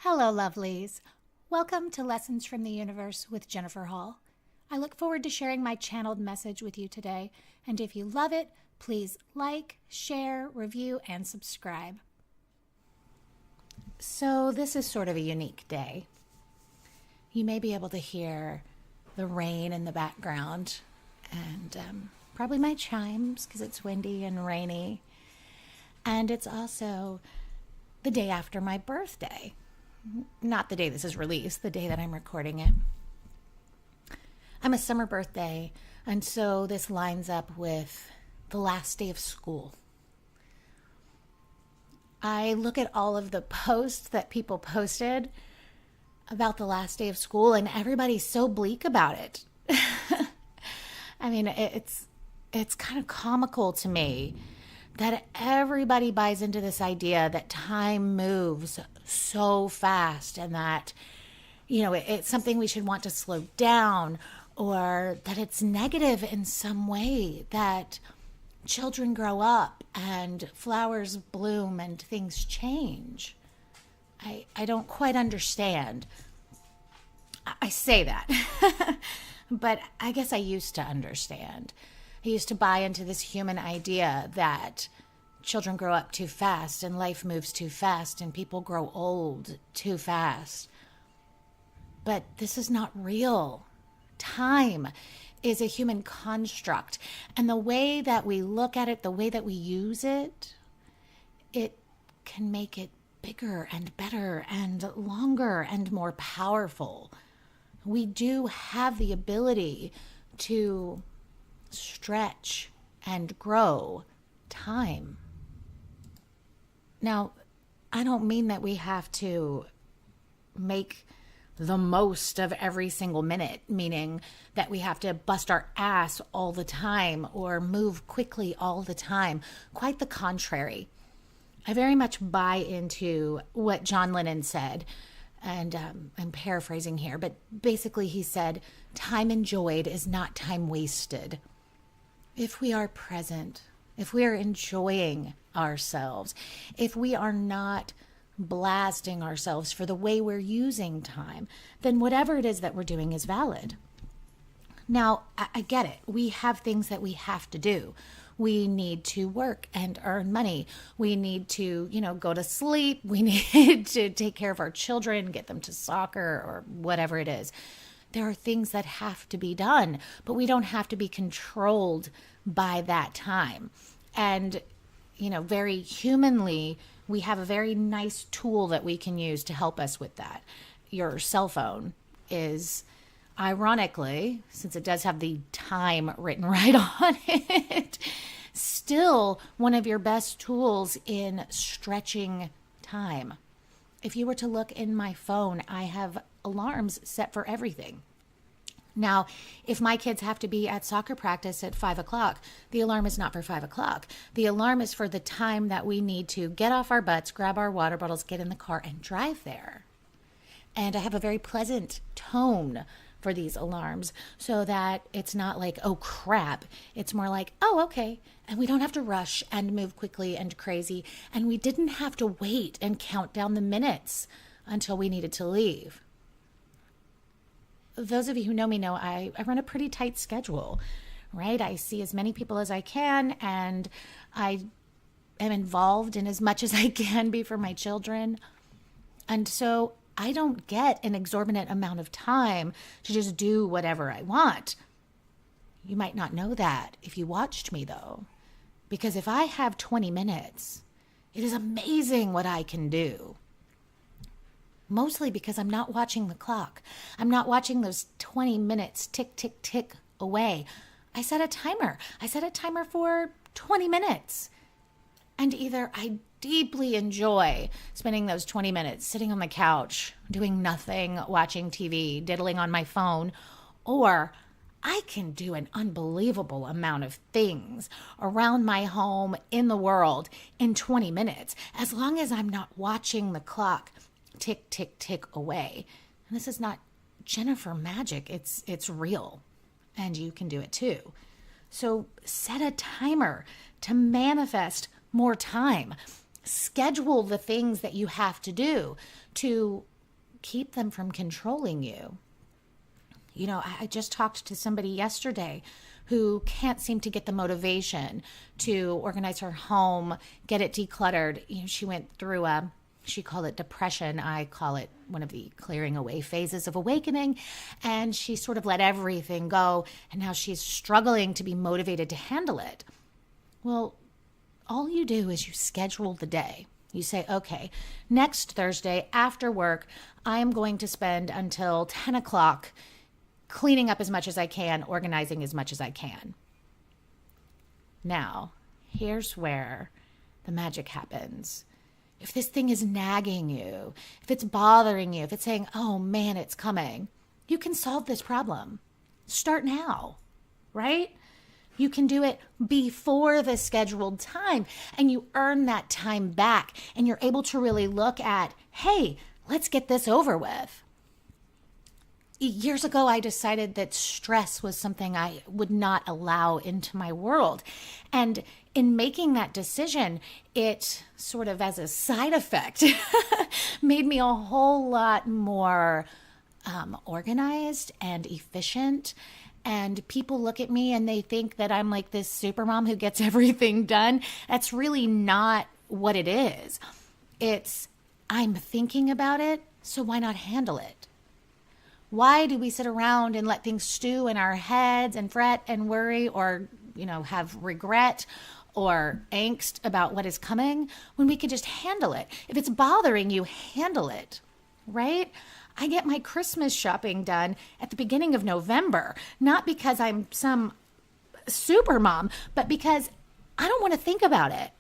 Hello, lovelies. Welcome to Lessons from the Universe with Jennifer Hall. I look forward to sharing my channeled message with you today, and if you love it, please like, share, review, and subscribe. So this is sort of a unique day. You may be able to hear the rain in the background and probably my chimes because it's windy and rainy. And it's also the day after my birthday. Not the day this is released, the day that I'm recording it. I'm a summer birthday, and so this lines up with the last day of school. I look at all of the posts that people posted about the last day of school, and everybody's so bleak about it. I mean, it's kind of comical to me that everybody buys into this idea that time moves so fast and that, it's something we should want to slow down, or that it's negative in some way, that children grow up and flowers bloom and things change. I don't quite understand. I say that, but I guess I used to understand. I used to buy into this human idea that children grow up too fast and life moves too fast and people grow old too fast. But this is not real. Time is a human construct, and the way that we look at it, the way that we use it, it can make it bigger and better and longer and more powerful. We do have the ability to stretch and grow time. Now, I don't mean that we have to make the most of every single minute, meaning that we have to bust our ass all the time or move quickly all the time. Quite the contrary. I very much buy into what John Lennon said, and I'm paraphrasing here, but basically he said, time enjoyed is not time wasted. If we are present, if we are enjoying ourselves, if we are not blasting ourselves for the way we're using time, then whatever it is that we're doing is valid. Now, I get it. We have things that we have to do. We need to work and earn money. We need to, go to sleep. We need to take care of our children, get them to soccer or whatever it is. There are things that have to be done, but we don't have to be controlled by that time. And, very humanly, we have a very nice tool that we can use to help us with that. Your cell phone is, ironically, since it does have the time written right on it, still one of your best tools in stretching time. If you were to look in my phone, I have alarms set for everything. Now, if my kids have to be at soccer practice at 5 o'clock, the alarm is not for 5 o'clock. The alarm is for the time that we need to get off our butts, grab our water bottles, get in the car, and drive there. And I have a very pleasant tone for these alarms so that it's not like, oh crap. It's more like, oh, okay. And we don't have to rush and move quickly and crazy. And we didn't have to wait and count down the minutes until we needed to leave. Those of you who know me know I run a pretty tight schedule, right? I see as many people as I can, and I am involved in as much as I can be for my children. And so I don't get an exorbitant amount of time to just do whatever I want. You might not know that if you watched me, though, because if I have 20 minutes, it is amazing what I can do. Mostly because I'm not watching the clock. I'm not watching those 20 minutes tick, tick, tick away. I set a timer. I set a timer for 20 minutes. And either I deeply enjoy spending those 20 minutes sitting on the couch, doing nothing, watching TV, diddling on my phone, or I can do an unbelievable amount of things around my home, in the world, in 20 minutes, as long as I'm not watching the clock tick, tick, tick away. And this is not Jennifer magic. It's real. And you can do it too. So set a timer to manifest more time. Schedule the things that you have to do to keep them from controlling you. You know, I just talked to somebody yesterday who can't seem to get the motivation to organize her home, get it decluttered. You know, she went through she called it depression. I call it one of the clearing away phases of awakening. And she sort of let everything go. And now she's struggling to be motivated to handle it. Well, all you do is you schedule the day. You say, okay, next Thursday after work, I am going to spend until 10 o'clock cleaning up as much as I can, organizing as much as I can. Now, here's where the magic happens. If this thing is nagging you, if it's bothering you, if it's saying, oh man, it's coming, you can solve this problem. Start now, right? You can do it before the scheduled time, and you earn that time back, and you're able to really look at, hey, let's get this over with. Years ago, I decided that stress was something I would not allow into my world. And in making that decision, it sort of as a side effect made me a whole lot more organized and efficient. And people look at me and they think that I'm like this super mom who gets everything done. That's really not what it is. It's I'm thinking about it, so why not handle it? Why do we sit around and let things stew in our heads and fret and worry or, have regret or angst about what is coming when we could just handle it? If it's bothering you, handle it, right? I get my Christmas shopping done at the beginning of November, not because I'm some super mom, but because I don't want to think about it.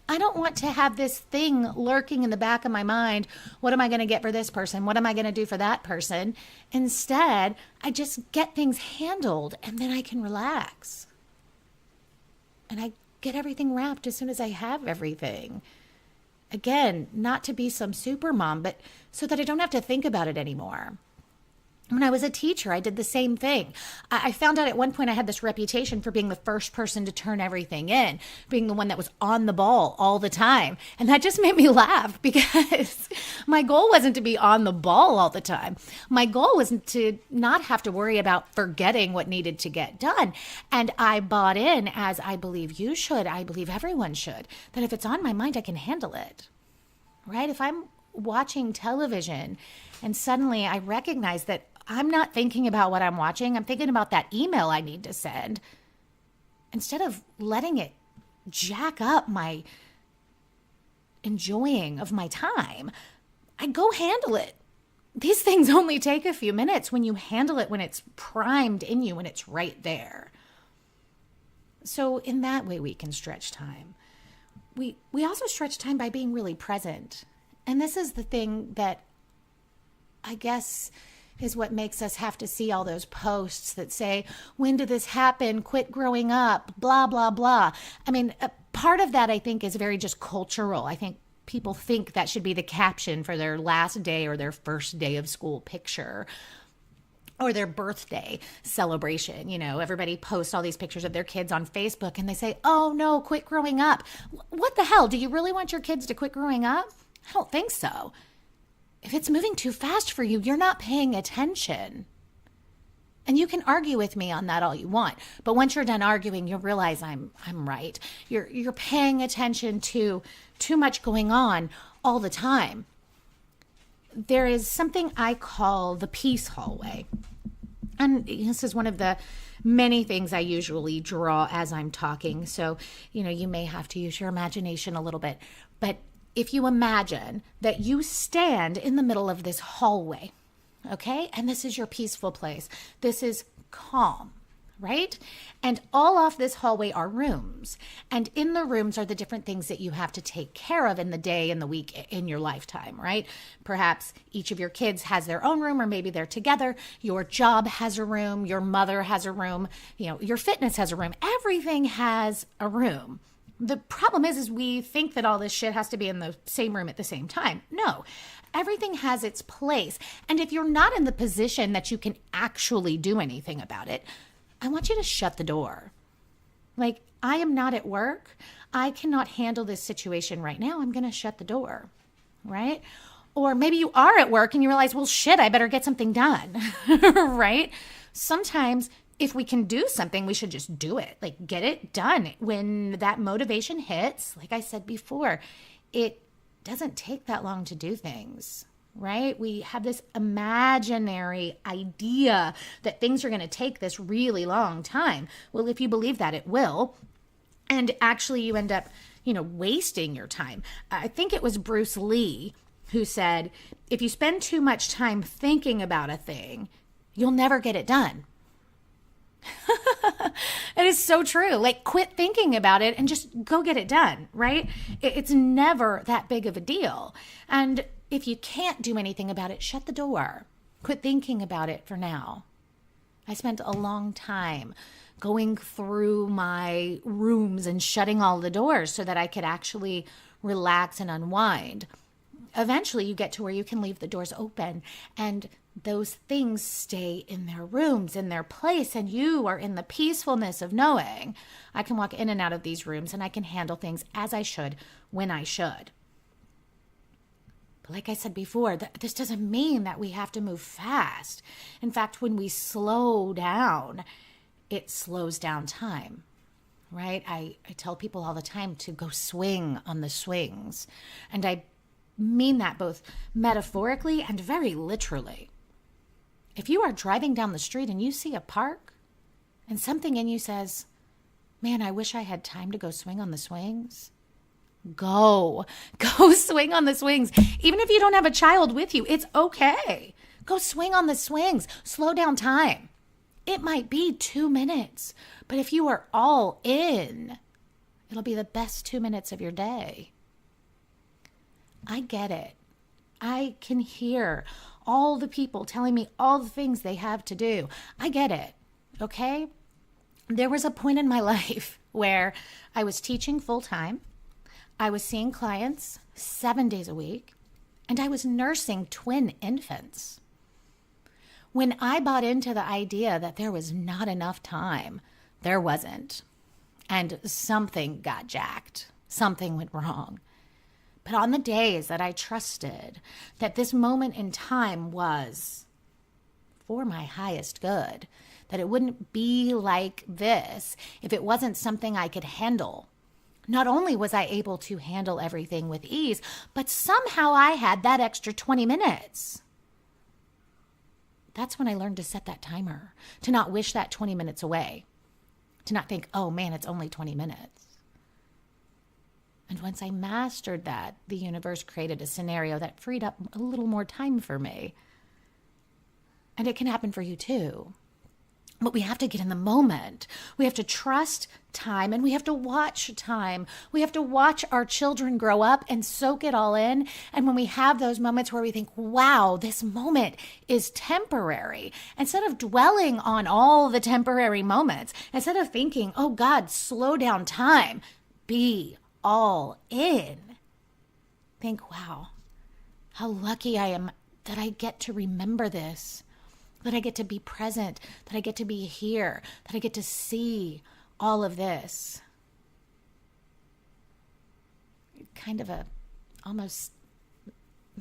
I don't want to have this thing lurking in the back of my mind. What am I going to get for this person? What am I going to do for that person? Instead, I just get things handled and then I can relax. And I get everything wrapped as soon as I have everything. Again, not to be some super mom, but so that I don't have to think about it anymore. When I was a teacher, I did the same thing. I found out at one point I had this reputation for being the first person to turn everything in, being the one that was on the ball all the time. And that just made me laugh because my goal wasn't to be on the ball all the time. My goal was to not have to worry about forgetting what needed to get done. And I bought in, as I believe you should, I believe everyone should, that if it's on my mind, I can handle it, right? If I'm watching television and suddenly I recognize that I'm not thinking about what I'm watching. I'm thinking about that email I need to send. Instead of letting it jack up my enjoying of my time, I go handle it. These things only take a few minutes when you handle it, when it's primed in you, when it's right there. So in that way, we can stretch time. We also stretch time by being really present. And this is the thing that I guess is what makes us have to see all those posts that say, when did this happen? Quit growing up, blah, blah, blah. I mean, part of that I think is very just cultural. I think people think that should be the caption for their last day or their first day of school picture or their birthday celebration. Everybody posts all these pictures of their kids on Facebook and they say, oh no, quit growing up. What the hell? Do you really want your kids to quit growing up? I don't think so. If it's moving too fast for you, you're not paying attention. And you can argue with me on that all you want. But once you're done arguing, you'll realize I'm right. You're paying attention to too much going on all the time. There is something I call the peace hallway. And this is one of the many things I usually draw as I'm talking. So, you may have to use your imagination a little bit. But if you imagine that you stand in the middle of this hallway, okay? And this is your peaceful place. This is calm, right? And all off this hallway are rooms. And in the rooms are the different things that you have to take care of in the day, in the week, in your lifetime, right? Perhaps each of your kids has their own room, or maybe they're together. Your job has a room. Your mother has a room. Your fitness has a room. Everything has a room. The problem is we think that all this shit has to be in the same room at the same time. No, everything has its place. And if you're not in the position that you can actually do anything about it, I want you to shut the door. Like, I am not at work. I cannot handle this situation right now. I'm going to shut the door, right? Or maybe you are at work and you realize, well, shit, I better get something done, right? Sometimes if we can do something, we should just do it, like get it done. When that motivation hits, like I said before, it doesn't take that long to do things, right? We have this imaginary idea that things are going to take this really long time. Well, if you believe that, it will. And actually you end up, wasting your time. I think it was Bruce Lee who said, if you spend too much time thinking about a thing, you'll never get it done. It is so true. Like, quit thinking about it and just go get it done, right? It's never that big of a deal. And if you can't do anything about it, shut the door. Quit thinking about it for now. I spent a long time going through my rooms and shutting all the doors so that I could actually relax and unwind. Eventually, you get to where you can leave the doors open and those things stay in their rooms, in their place, and you are in the peacefulness of knowing I can walk in and out of these rooms and I can handle things as I should, when I should. But like I said before, this doesn't mean that we have to move fast. In fact, when we slow down, it slows down time, right? I tell people all the time to go swing on the swings. And I mean that both metaphorically and very literally. If you are driving down the street and you see a park and something in you says, man, I wish I had time to go swing on the swings, go swing on the swings. Even if you don't have a child with you, it's okay. Go swing on the swings. Slow down time. It might be 2 minutes, but if you are all in, it'll be the best 2 minutes of your day. I get it. I can hear all the people telling me all the things they have to do. I get it, okay? There was a point in my life where I was teaching full time, I was seeing clients 7 days a week, and I was nursing twin infants. When I bought into the idea that there was not enough time, there wasn't. And something got jacked. Something went wrong. But on the days that I trusted that this moment in time was for my highest good, that it wouldn't be like this if it wasn't something I could handle. Not only was I able to handle everything with ease, but somehow I had that extra 20 minutes. That's when I learned to set that timer, to not wish that 20 minutes away, to not think, oh man, it's only 20 minutes. And once I mastered that, the universe created a scenario that freed up a little more time for me. And it can happen for you too. But we have to get in the moment. We have to trust time and we have to watch time. We have to watch our children grow up and soak it all in. And when we have those moments where we think, wow, this moment is temporary, instead of dwelling on all the temporary moments, instead of thinking, oh God, slow down time, be all in. Think, wow, how lucky I am that I get to remember this, that I get to be present, that I get to be here, that I get to see all of this. Kind of a almost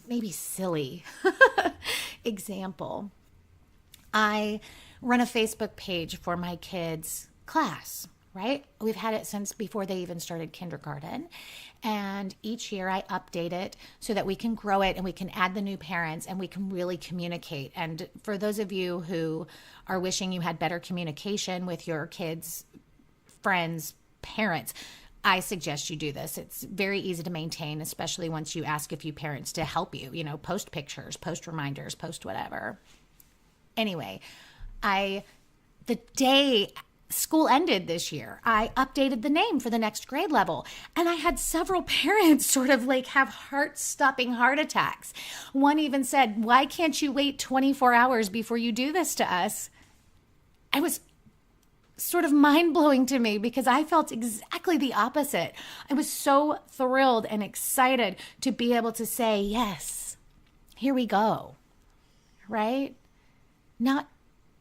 maybe silly example. I run a Facebook page for my kids' class. Right? We've had it since before they even started kindergarten. And each year I update it so that we can grow it and we can add the new parents and we can really communicate. And for those of you who are wishing you had better communication with your kids, friends, parents, I suggest you do this. It's very easy to maintain, especially once you ask a few parents to help you, post pictures, post reminders, post whatever. Anyway, the day school ended this year, I updated the name for the next grade level. And I had several parents sort of like have heart-stopping heart attacks. One even said, why can't you wait 24 hours before you do this to us? It was sort of mind-blowing to me because I felt exactly the opposite. I was so thrilled and excited to be able to say, yes, here we go, right? Not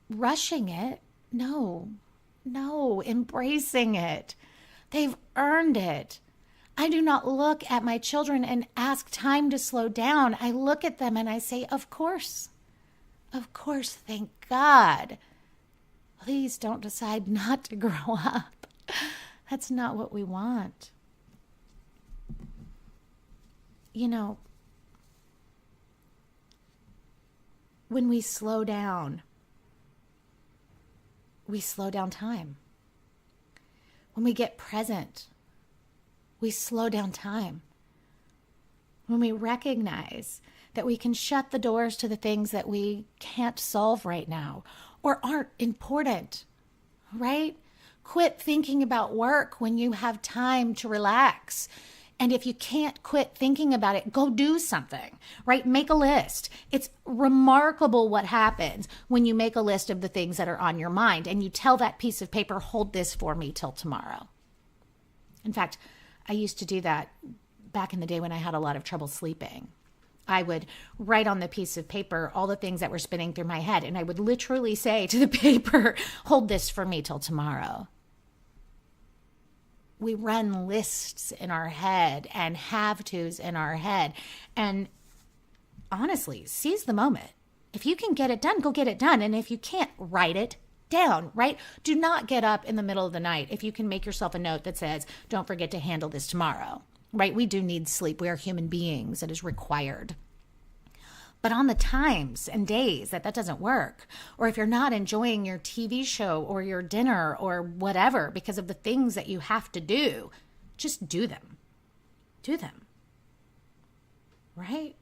rushing it. No, embracing it. They've earned it. I do not look at my children and ask time to slow down. I look at them and I say, of course, thank God. Please don't decide not to grow up. That's not what we want. You know, when we slow down time. When we get present, we slow down time. When we recognize that we can shut the doors to the things that we can't solve right now or aren't important, right? Quit thinking about work when you have time to relax. And if you can't quit thinking about it, go do something, right? Make a list. It's remarkable what happens when you make a list of the things that are on your mind and you tell that piece of paper, hold this for me till tomorrow. In fact, I used to do that back in the day when I had a lot of trouble sleeping. I would write on the piece of paper all the things that were spinning through my head, and I would literally say to the paper, hold this for me till tomorrow. We run lists in our head and have-tos in our head. And honestly, seize the moment. If you can get it done, go get it done. And if you can't, write it down, right? Do not get up in the middle of the night if you can make yourself a note that says, don't forget to handle this tomorrow, right? We do need sleep. We are human beings. It is required. But on the times and days that doesn't work, or if you're not enjoying your TV show or your dinner or whatever because of the things that you have to do, just do them. Do them. Right?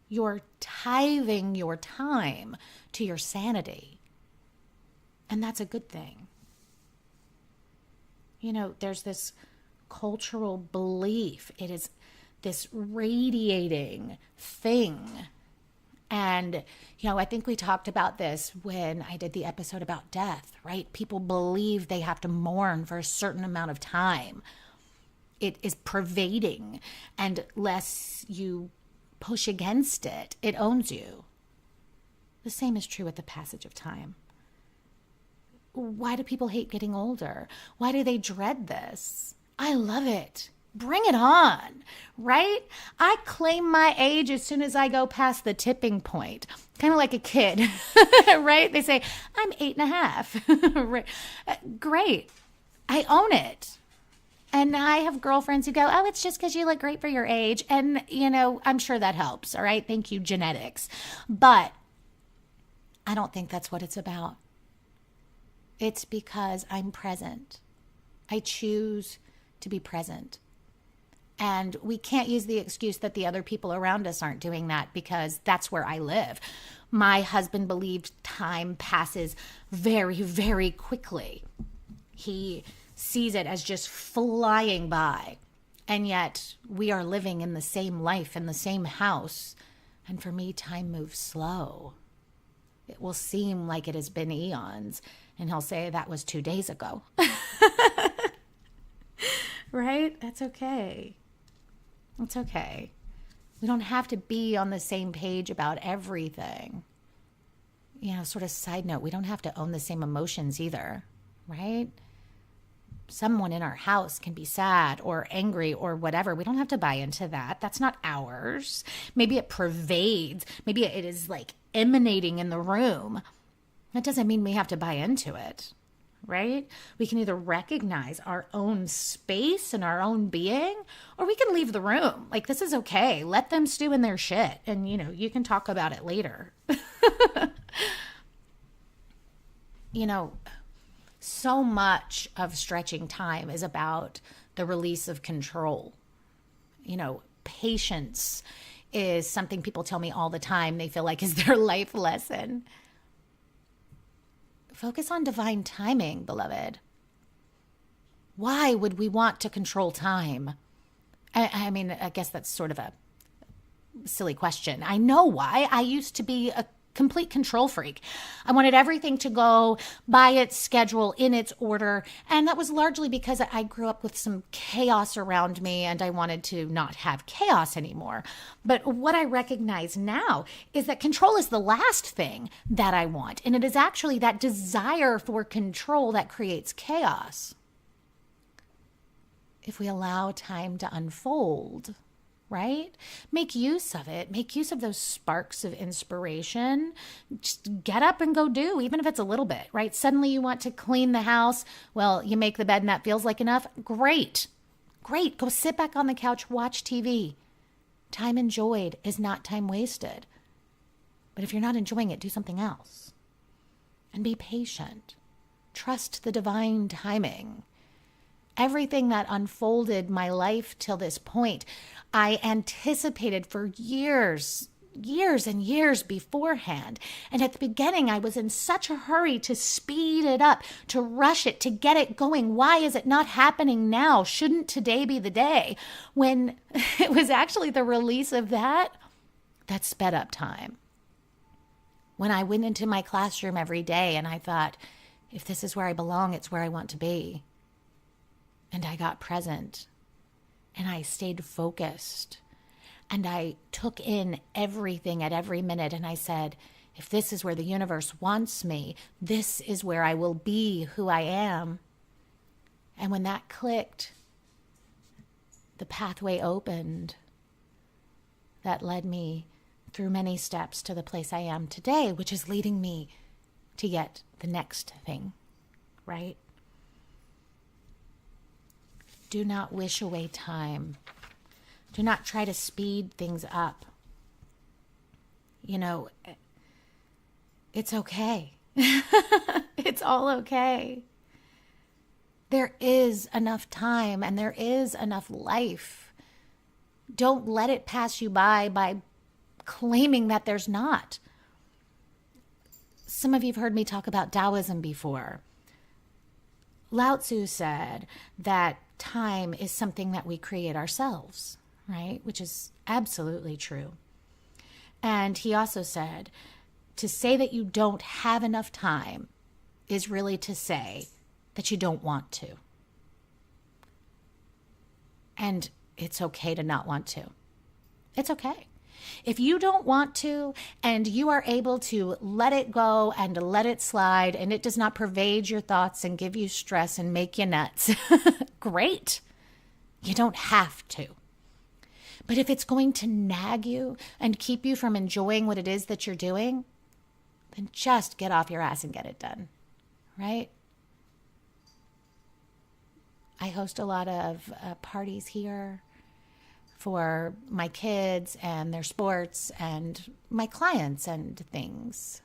You're tithing your time to your sanity. And that's a good thing. You know, there's this cultural belief. It is this radiating thing. And, you know, I think we talked about this when I did the episode about death, right? People believe they have to mourn for a certain amount of time. It is pervading, and less you push against it, it owns you. The same is true with the passage of time. Why do people hate getting older? Why do they dread this? I love it. Bring it on, right? I claim my age as soon as I go past the tipping point, kind of like a kid, right? They say, I'm 8.5. Right. Great. I own it. And I have girlfriends who go, oh, it's just because you look great for your age. And, you know, I'm sure that helps. All right. Thank you, genetics. But I don't think that's what it's about. It's because I'm present. I choose to be present. And we can't use the excuse that the other people around us aren't doing that because that's where I live. My husband believed time passes very, very quickly. He sees it as just flying by. And yet we are living in the same life, in the same house. And for me, time moves slow. It will seem like it has been eons. And he'll say, that was 2 days ago. Right? That's okay. It's okay. We don't have to be on the same page about everything. You know, sort of side note, we don't have to own the same emotions either, right? Someone in our house can be sad or angry or whatever. We don't have to buy into that. That's not ours. Maybe it pervades. Maybe it is like emanating in the room. That doesn't mean we have to buy into it. Right? We can either recognize our own space and our own being, or we can leave the room. Like, this is okay. Let them stew in their shit. And, you know, you can talk about it later. You know, so much of stretching time is about the release of control. You know, patience is something people tell me all the time. They feel like is their life lesson. Focus on divine timing, beloved. Why would we want to control time? I mean, I guess that's sort of a silly question. I know why. I used to be a complete control freak. I wanted everything to go by its schedule, in its order. And that was largely because I grew up with some chaos around me and I wanted to not have chaos anymore. But what I recognize now is that control is the last thing that I want. And it is actually that desire for control that creates chaos. if we allow time to unfold, right? Make use of it. Make use of those sparks of inspiration. Just get up and go do, even if it's a little bit, right? Suddenly you want to clean the house. Well, you make the bed and that feels like enough. Great. Great. Go sit back on the couch, watch TV. Time enjoyed is not time wasted. But if you're not enjoying it, do something else. And be patient. Trust the divine timing. Everything that unfolded my life till this point, I anticipated for years and years beforehand. And at the beginning, I was in such a hurry to speed it up, to rush it, to get it going. Why is it not happening now? Shouldn't today be the day? When it was actually the release of that sped up time. When I went into my classroom every day and I thought, if this is where I belong, it's where I want to be. And I got present and I stayed focused and I took in everything at every minute. And I said, if this is where the universe wants me, this is where I will be who I am. And when that clicked, the pathway opened that led me through many steps to the place I am today, which is leading me to get the next thing, right? Do not wish away time. Do not try to speed things up. You know, it's okay. It's all okay. There is enough time and there is enough life. Don't let it pass you by claiming that there's not. Some of you have heard me talk about Taoism before. Lao Tzu said that time is something that we create ourselves, right? Which is absolutely true. And he also said, to say that you don't have enough time is really to say that you don't want to. And it's okay to not want to. It's okay. If you don't want to and you are able to let it go and let it slide and it does not pervade your thoughts and give you stress and make you nuts, great. You don't have to. But if it's going to nag you and keep you from enjoying what it is that you're doing, then just get off your ass and get it done, right? I host a lot of parties here for my kids and their sports and my clients and things.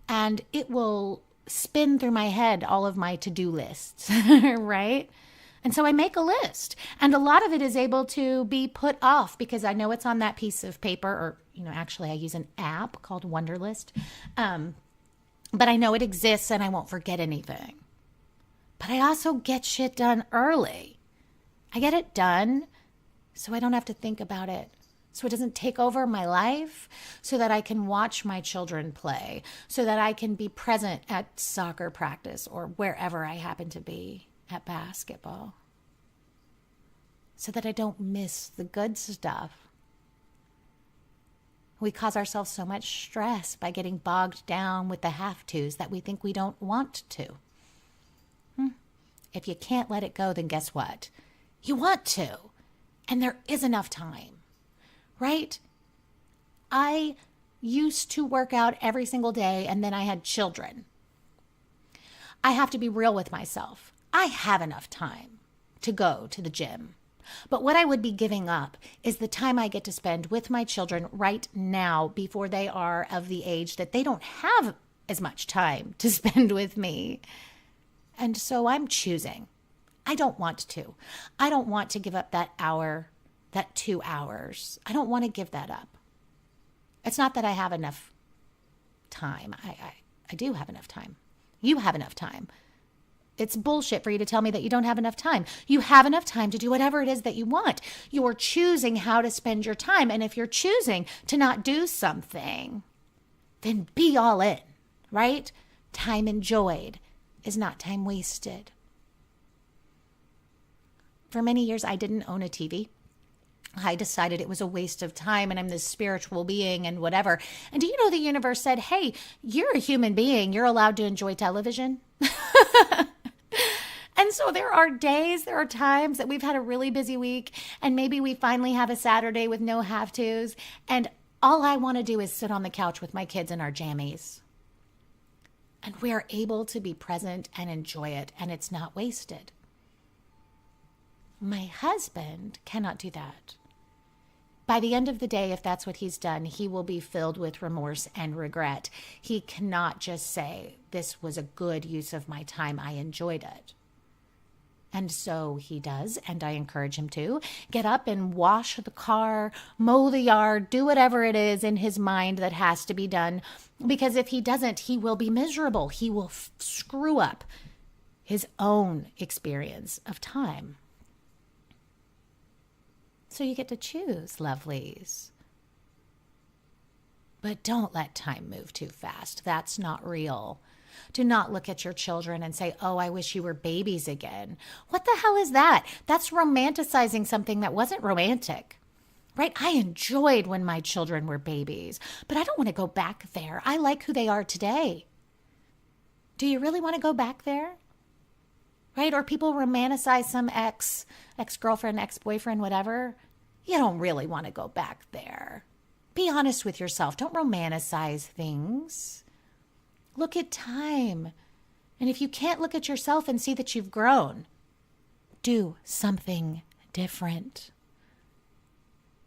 And it will spin through my head all of my to-do lists, right? And so I make a list. And a lot of it is able to be put off because I know it's on that piece of paper or, actually I use an app called Wonderlist. But I know it exists and I won't forget anything. But I also get shit done early. I get it done so I don't have to think about it. So it doesn't take over my life, so that I can watch my children play, so that I can be present at soccer practice or wherever I happen to be at basketball, so that I don't miss the good stuff. We cause ourselves so much stress by getting bogged down with the have-tos that we think we don't want to. If you can't let it go, then guess what? You want to. And there is enough time, right? I used to work out every single day and then I had children. I have to be real with myself. I have enough time to go to the gym. But what I would be giving up is the time I get to spend with my children right now before they are of the age that they don't have as much time to spend with me. And so I'm choosing. I don't want to. I don't want to give up that hour, that 2 hours. I don't want to give that up. It's not that I have enough time. I do have enough time. You have enough time. It's bullshit for you to tell me that you don't have enough time. You have enough time to do whatever it is that you want. You're choosing how to spend your time. And if you're choosing to not do something, then be all in, right? Time enjoyed is not time wasted. For many years, I didn't own a TV. I decided it was a waste of time and I'm this spiritual being and whatever. And do you know the universe said, hey, you're a human being. You're allowed to enjoy television. And And so there are days, there are times that we've had a really busy week, and maybe we finally have a Saturday with no have-tos, and all I want to do is sit on the couch with my kids in our jammies. And we are able to be present and enjoy it, and it's not wasted. My husband cannot do that. By the end of the day, if that's what he's done, he will be filled with remorse and regret. He cannot just say, this was a good use of my time, I enjoyed it. And so he does, and I encourage him to get up and wash the car, mow the yard, do whatever it is in his mind that has to be done. Because if he doesn't, he will be miserable. He will screw up his own experience of time. So you get to choose, lovelies. But don't let time move too fast. That's not real. Do not look at your children and say, oh, I wish you were babies again. What the hell is that? That's romanticizing something that wasn't romantic, right? I enjoyed when my children were babies, but I don't want to go back there. I like who they are today. Do you really want to go back there? Right? Or people romanticize some ex-girlfriend, ex-boyfriend, whatever. You don't really want to go back there. Be honest with yourself. Don't romanticize things. Look at time. And if you can't look at yourself and see that you've grown, do something different.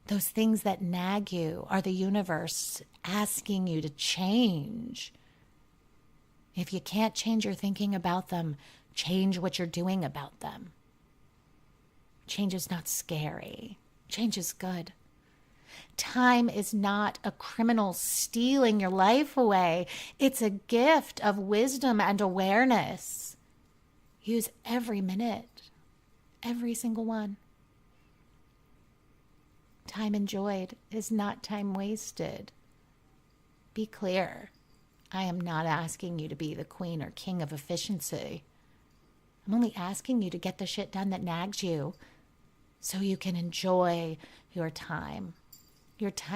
Those things that nag you are the universe asking you to change. If you can't change your thinking about them, change what you're doing about them. Change is not scary. Change is good. Time is not a criminal stealing your life away. It's a gift of wisdom and awareness. Use every minute, every single one. Time enjoyed is not time wasted. Be clear. I am not asking you to be the queen or king of efficiency. I'm only asking you to get the shit done that nags you so you can enjoy your time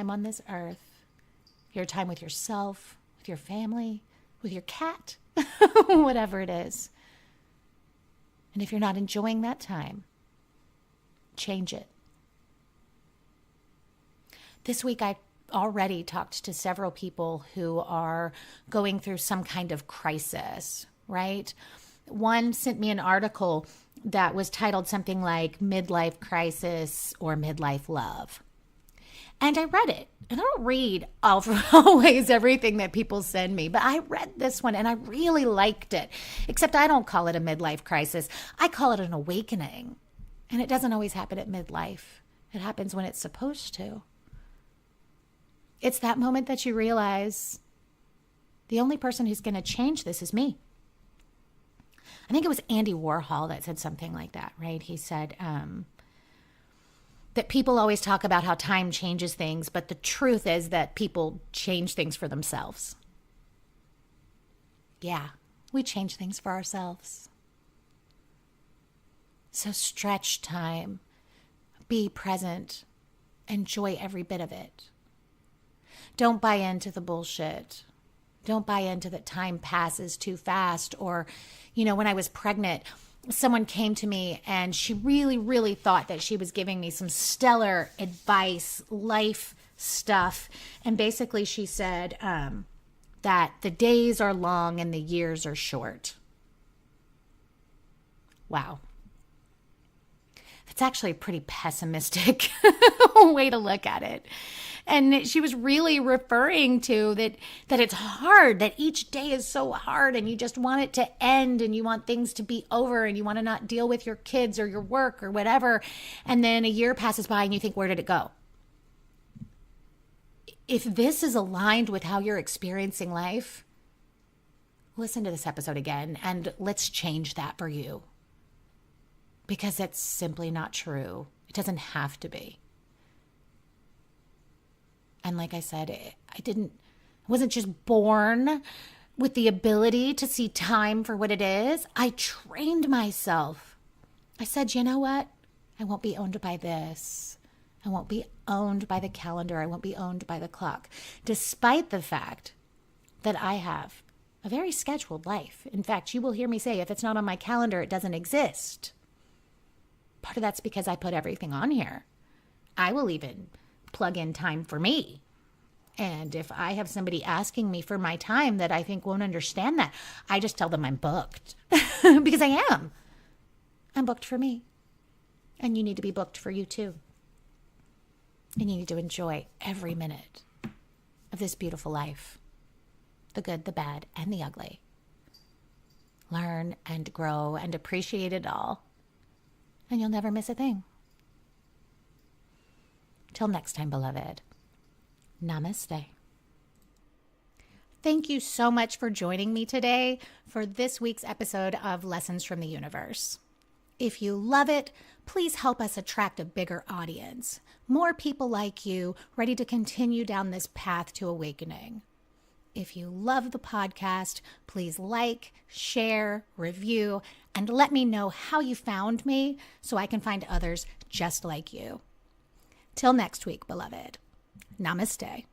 on this earth, your time with yourself, with your family, with your cat, whatever it is. And if you're not enjoying that time, change it. This week, I already talked to several people who are going through some kind of crisis, right? One sent me an article that was titled something like Midlife Crisis or Midlife Love. And I read it. And I don't read always everything that people send me, but I read this one and I really liked it. Except I don't call it a midlife crisis. I call it an awakening. And it doesn't always happen at midlife. It happens when it's supposed to. It's that moment that you realize the only person who's going to change this is me. I think it was Andy Warhol that said something like that, right? He said that people always talk about how time changes things, but the truth is that people change things for themselves. Yeah, we change things for ourselves. So stretch time, be present, enjoy every bit of it. Don't buy into the bullshit. Don't buy into that time passes too fast. Or, when I was pregnant, someone came to me and she really, really thought that she was giving me some stellar advice, life stuff. And basically she said that the days are long and the years are short. Wow. That's actually a pretty pessimistic way to look at it. And she was really referring to that it's hard, that each day is so hard and you just want it to end and you want things to be over and you want to not deal with your kids or your work or whatever. And then a year passes by and you think, where did it go? If this is aligned with how you're experiencing life, listen to this episode again and let's change that for you. Because it's simply not true. It doesn't have to be. And like I said, I wasn't just born with the ability to see time for what it is. I trained myself. I said, you know what? I won't be owned by this. I won't be owned by the calendar. I won't be owned by the clock. Despite the fact that I have a very scheduled life. In fact, you will hear me say, if it's not on my calendar, it doesn't exist. Part of that's because I put everything on here. I will even plug in time for me. And if I have somebody asking me for my time that I think won't understand that, I just tell them I'm booked because I am. I'm booked for me. And you need to be booked for you too. And you need to enjoy every minute of this beautiful life. The good, the bad, and the ugly. Learn and grow and appreciate it all. And you'll never miss a thing. Till next time, beloved. Namaste. Thank you so much for joining me today for this week's episode of Lessons from the Universe. If you love it, please help us attract a bigger audience. More people like you ready to continue down this path to awakening. If you love the podcast, please like, share, review, and let me know how you found me so I can find others just like you. Till next week, beloved. Namaste.